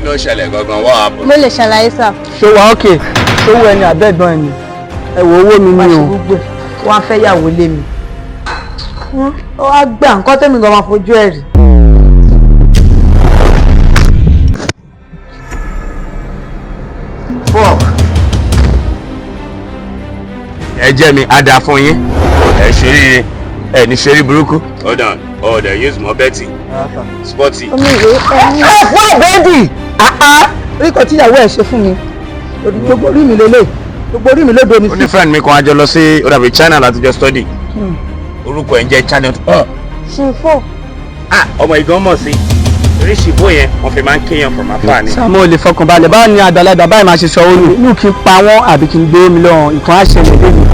ló ṣẹlẹ̀ gangan wá àbọ̀. mo lè ṣàlàyé sà. ṣé wà ókè ṣówó ẹni àbẹ́gbọ́n ẹni ẹ wo owó mi ni o. wọ́n á fẹ́ yàwó lé mi. ó wá gbà nǹkan tẹ́mi gan máa fojú ẹ̀ rí. ẹ jẹ́ mi á dáa fún yín ẹ ṣeré ẹ ní ṣeré burúkú. hold on use mọ bẹ́ẹ̀tì sporty. omi ìwé ẹni. ẹ fún ọ̀bẹ́ẹ̀dì orí kan tíyàwó ẹ̀ ṣe fún mi gbogbo orí mi lélẹ̀ gbogbo orí mi ló domi sí. ó ní friend mi kan àjọ lọ sí ó dàbí China láti jọ study orúkọ ẹ̀ ń jẹ́ China. ṣìfò. ọmọ ìgàn mọ̀ sí orí ṣìfò yẹn wọ́n fi máa ń kéèyàn from afar ni. Sàámú ò lè fọkàn balẹ̀ báwo ni àgbàlagbà báyìí máa ṣe sọ ọ́ nù inú kí n pa wọ́n àbí kí n gbé mi lọ́hùn ìkan á ṣẹlẹ̀ lẹ́nu.